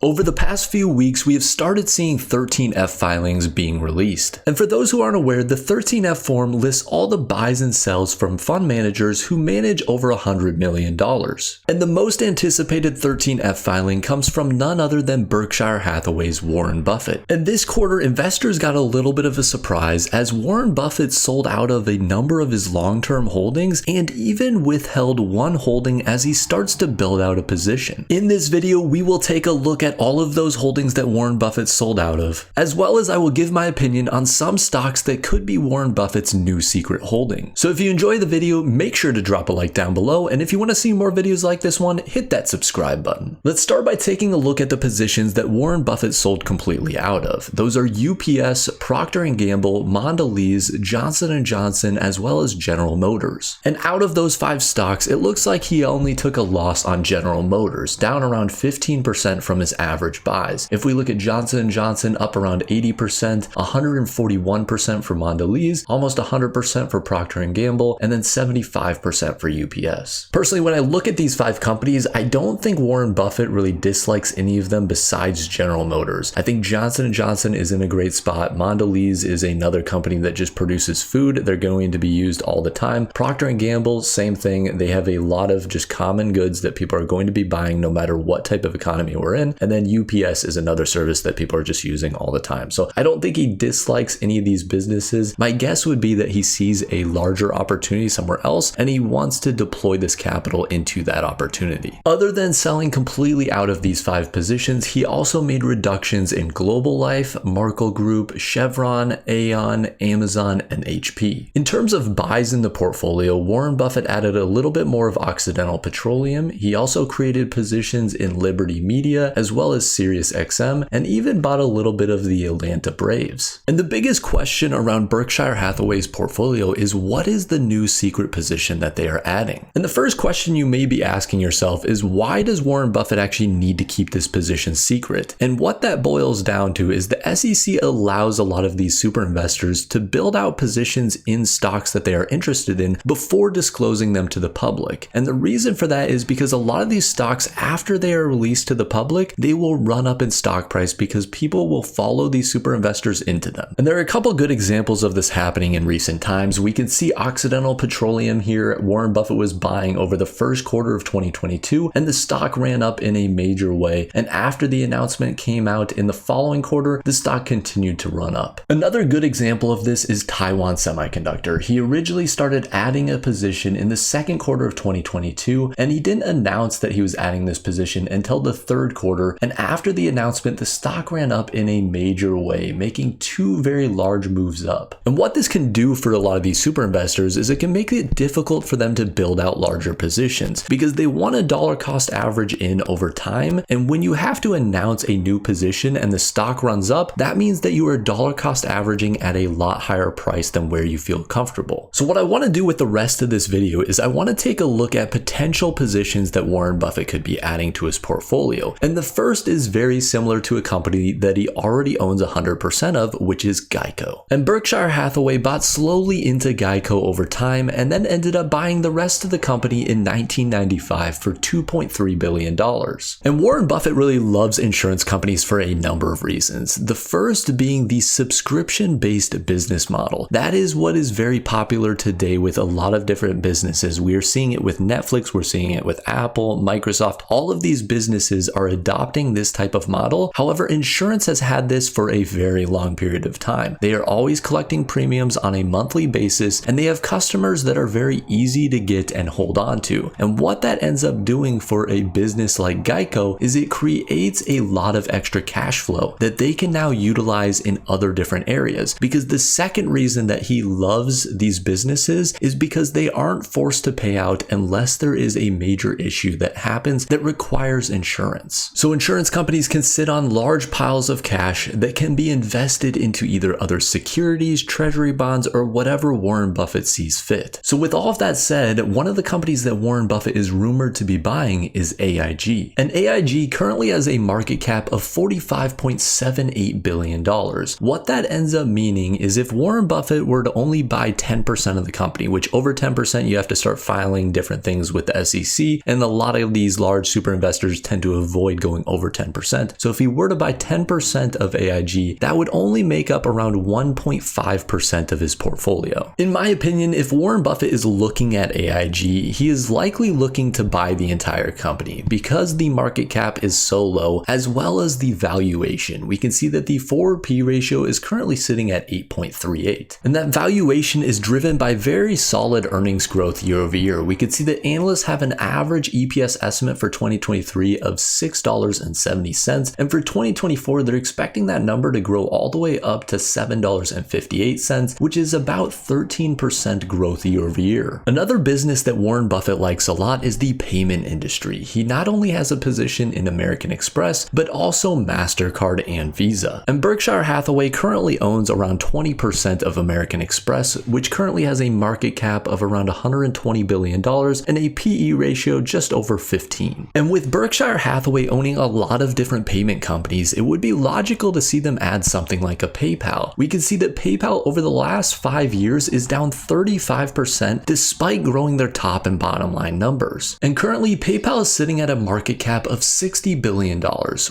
Over the past few weeks, we have started seeing 13F filings being released. And for those who aren't aware, the 13F form lists all the buys and sells from fund managers who manage over $100 million. And the most anticipated 13F filing comes from none other than Berkshire Hathaway's Warren Buffett. And this quarter, investors got a little bit of a surprise as Warren Buffett sold out of a number of his long-term holdings and even withheld one holding as he starts to build out a position. In this video, we will take a look at all of those holdings that Warren Buffett sold out of, as well as I will give my opinion on some stocks that could be Warren Buffett's new secret holding. So if you enjoy the video, make sure to drop a like down below, and if you want to see more videos like this one, hit that subscribe button. Let's start by taking a look at the positions that Warren Buffett sold completely out of. Those are UPS, Procter & Gamble, Mondelez, Johnson & Johnson, as well as General Motors. And out of those 5 stocks, it looks like he only took a loss on General Motors, down around 15% from his average buys. If we look at Johnson & Johnson, up around 80%, 141% for Mondelez, almost 100% for Procter & Gamble, and then 75% for UPS. Personally, when I look at these 5 companies, I don't think Warren Buffett really dislikes any of them besides General Motors. I think Johnson & Johnson is in a great spot. Mondelez is another company that just produces food. They're going to be used all the time. Procter & Gamble, same thing. They have a lot of just common goods that people are going to be buying no matter what type of economy we're in. And then UPS is another service that people are just using all the time. So I don't think he dislikes any of these businesses. My guess would be that he sees a larger opportunity somewhere else and he wants to deploy this capital into that opportunity. Other than selling completely out of these 5 positions, he also made reductions in Global Life, Markel Group, Chevron, Aon, Amazon, and HP. In terms of buys in the portfolio, Warren Buffett added a little bit more of Occidental Petroleum. He also created positions in Liberty Media as well as SiriusXM, and even bought a little bit of the Atlanta Braves. And the biggest question around Berkshire Hathaway's portfolio is what is the new secret position that they are adding? And the first question you may be asking yourself is why does Warren Buffett actually need to keep this position secret? And what that boils down to is the SEC allows a lot of these super investors to build out positions in stocks that they are interested in before disclosing them to the public. And the reason for that is because a lot of these stocks, after they are released to the public, they will run up in stock price because people will follow these super investors into them. And there are a couple good examples of this happening in recent times. We can see Occidental Petroleum here. Warren Buffett was buying over the first quarter of 2022 and the stock ran up in a major way. And after the announcement came out in the following quarter, the stock continued to run up. Another good example of this is Taiwan Semiconductor. He originally started adding a position in the second quarter of 2022 and he didn't announce that he was adding this position until the third quarter, and after the announcement, the stock ran up in a major way, making 2 very large moves up. And what this can do for a lot of these super investors is it can make it difficult for them to build out larger positions because they want a dollar cost average in over time. And when you have to announce a new position and the stock runs up, that means that you are dollar cost averaging at a lot higher price than where you feel comfortable. So what I want to do with the rest of this video is I want to take a look at potential positions that Warren Buffett could be adding to his portfolio. And the first is very similar to a company that he already owns 100% of, which is Geico. And Berkshire Hathaway bought slowly into Geico over time and then ended up buying the rest of the company in 1995 for $2.3 billion. And Warren Buffett really loves insurance companies for a number of reasons. The first being the subscription-based business model. That is what is very popular today with a lot of different businesses. We are seeing it with Netflix, we're seeing it with Apple, Microsoft. All of these businesses are adopting this type of model. However, insurance has had this for a very long period of time. They are always collecting premiums on a monthly basis, and they have customers that are very easy to get and hold on to. And what that ends up doing for a business like Geico is it creates a lot of extra cash flow that they can now utilize in other different areas. Because the second reason that he loves these businesses is because they aren't forced to pay out unless there is a major issue that happens that requires insurance. So insurance companies can sit on large piles of cash that can be invested into either other securities, treasury bonds, or whatever Warren Buffett sees fit. So with all of that said, one of the companies that Warren Buffett is rumored to be buying is AIG. And AIG currently has a market cap of $45.78 billion. What that ends up meaning is if Warren Buffett were to only buy 10% of the company, which over 10% you have to start filing different things with the SEC, and a lot of these large super investors tend to avoid going over 10%. So if he were to buy 10% of AIG, that would only make up around 1.5% of his portfolio. In my opinion, if Warren Buffett is looking at AIG, he is likely looking to buy the entire company because the market cap is so low, as well as the valuation. We can see that the forward P ratio is currently sitting at 8.38, and that valuation is driven by very solid earnings growth year over year. We can see that analysts have an average EPS estimate for 2023 of $6.70, and for 2024 they're expecting that number to grow all the way up to $7.58, which is about 13% growth year over year. Another business that Warren Buffett likes a lot is the payment industry. He not only has a position in American Express, but also MasterCard and Visa. And Berkshire Hathaway currently owns around 20% of American Express, which currently has a market cap of around $120 billion and a PE ratio just over 15. And with Berkshire Hathaway owning a lot of different payment companies, it would be logical to see them add something like a PayPal. We can see that PayPal over the last 5 years is down 35% despite growing their top and bottom line numbers. And currently PayPal is sitting at a market cap of $60 billion,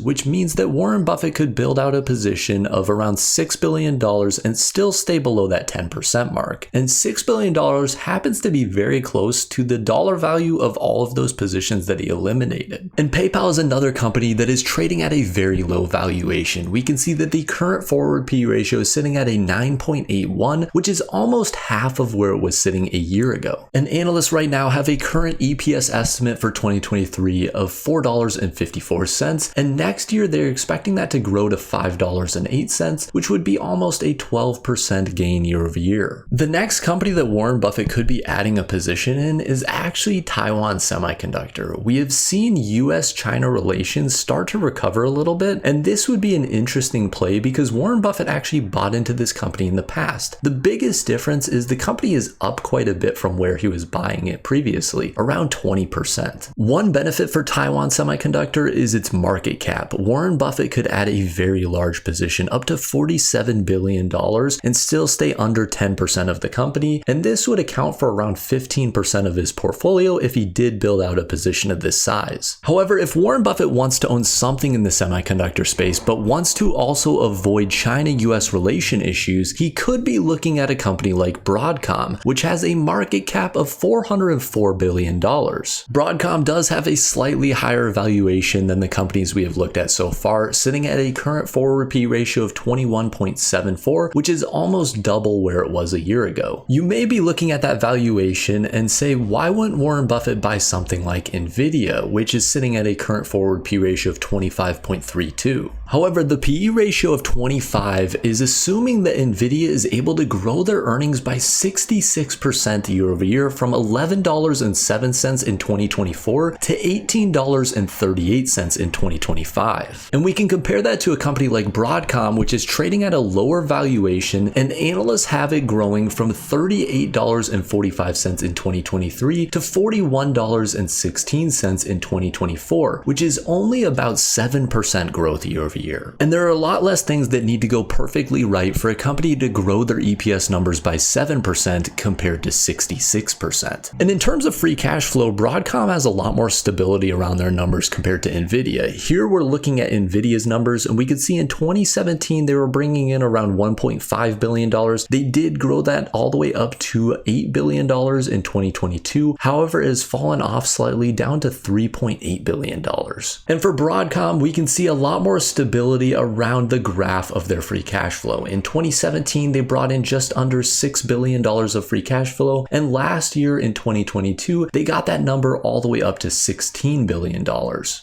which means that Warren Buffett could build out a position of around $6 billion and still stay below that 10% mark. And $6 billion happens to be very close to the dollar value of all of those positions that he eliminated. And PayPal is another company that is trading at a very low valuation. We can see that the current forward P ratio is sitting at a 9.81, which is almost half of where it was sitting a year ago. And analysts right now have a current EPS estimate for 2023 of $4.54, and next year they're expecting that to grow to $5.08, which would be almost a 12% gain year over year. The next company that Warren Buffett could be adding a position in is actually Taiwan Semiconductor. We have seen US-China relations start to recover a little bit, and this would be an interesting play because Warren Buffett actually bought into this company in the past. The biggest difference is the company is up quite a bit from where he was buying it previously, around 20%. One benefit for Taiwan Semiconductor is its market cap. Warren Buffett could add a very large position up to $47 billion and still stay under 10% of the company, and this would account for around 15% of his portfolio if he did build out a position of this size. However, if Warren Buffett wants to own something in the semiconductor space but wants to also avoid China-US relation issues, he could be looking at a company like Broadcom, which has a market cap of $404 billion. Broadcom does have a slightly higher valuation than the companies we have looked at so far, sitting at a current forward P ratio of 21.74, which is almost double where it was a year ago. You may be looking at that valuation and say, why wouldn't Warren Buffett buy something like Nvidia, which is sitting at a current forward P ratio of 25.32? However, the PE ratio of 25 is assuming that Nvidia is able to grow their earnings by 66% year over year from $11.07 in 2024 to $18.38 in 2025. And we can compare that to a company like Broadcom, which is trading at a lower valuation, and analysts have it growing from $38.45 in 2023 to $41.16 in 2024, which is only about 7% growth year over year. And there are a lot less things that need to go perfectly right for a company to grow their EPS numbers by 7% compared to 66%. And in terms of free cash flow, Broadcom has a lot more stability around their numbers compared to Nvidia. Here we're looking at Nvidia's numbers, and we can see in 2017 they were bringing in around $1.5 billion. They did grow that all the way up to $8 billion in 2022. However, it has fallen off slightly down to $3.8 billion. And for Broadcom, we can see a lot more stability around the graph of their free cash flow. In 2017, they brought in just under $6 billion of free cash flow, and last year in 2022, they got that number all the way up to $16 billion.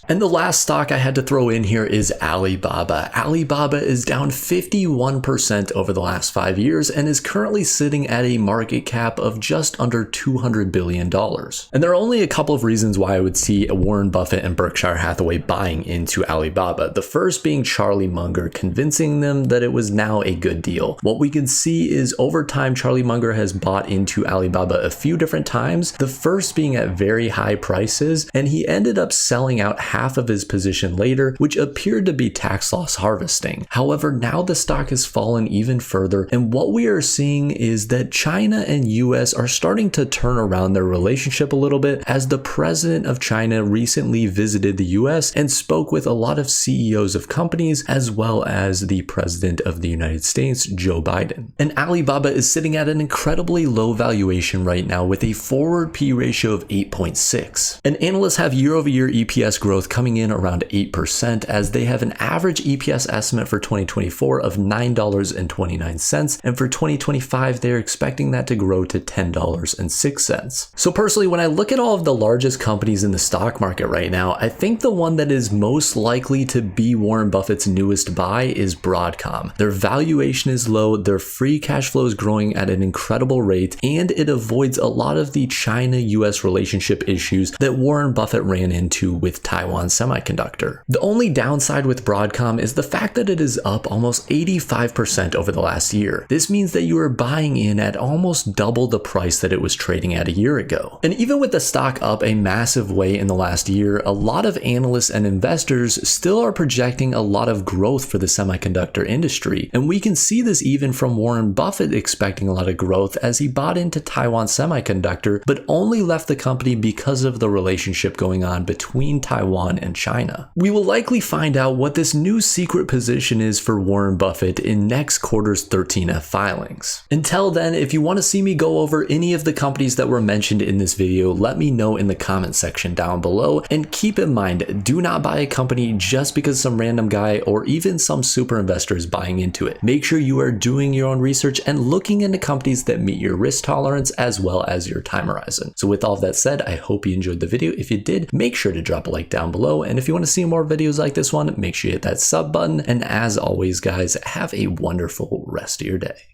And the last stock I had to throw in here is Alibaba. Alibaba is down 51% over the last 5 years and is currently sitting at a market cap of just under $200 billion. And there are only a couple of reasons why I would see Warren Buffett and Berkshire Hathaway buying into Alibaba. The first being Charlie Munger convincing them that it was now a good deal. What we can see is over time, Charlie Munger has bought into Alibaba a few different times, the first being at very high prices, and he ended up selling out half of his position later, which appeared to be tax loss harvesting. However, now the stock has fallen even further, and what we are seeing is that China and US are starting to turn around their relationship a little bit, as the president of China recently visited the US and spoke with a lot of CEOs of companies as well as the President of the United States, Joe Biden. And Alibaba is sitting at an incredibly low valuation right now with a forward P ratio of 8.6. And analysts have year-over-year EPS growth coming in around 8% as they have an average EPS estimate for 2024 of $9.29, and for 2025 they're expecting that to grow to $10.06. So personally, when I look at all of the largest companies in the stock market right now, I think the one that is most likely to be Warren Buffett's newest buy is Broadcom. Their valuation is low, their free cash flow is growing at an incredible rate, and it avoids a lot of the China-US relationship issues that Warren Buffett ran into with Taiwan Semiconductor. The only downside with Broadcom is the fact that it is up almost 85% over the last year. This means that you are buying in at almost double the price that it was trading at a year ago. And even with the stock up a massive way in the last year, a lot of analysts and investors still are projecting a lot of growth for the semiconductor industry. And we can see this even from Warren Buffett expecting a lot of growth as he bought into Taiwan Semiconductor, but only left the company because of the relationship going on between Taiwan and China. We will likely find out what this new secret position is for Warren Buffett in next quarter's 13F filings. Until then, if you want to see me go over any of the companies that were mentioned in this video, let me know in the comment section down below. And keep in mind, do not buy a company just because some random guy or even some super investor is buying into it. Make sure you are doing your own research and looking into companies that meet your risk tolerance as well as your time horizon. So with all of that said, I hope you enjoyed the video. If you did, make sure to drop a like down below. And if you want to see more videos like this one, make sure you hit that sub button. And as always, guys, have a wonderful rest of your day.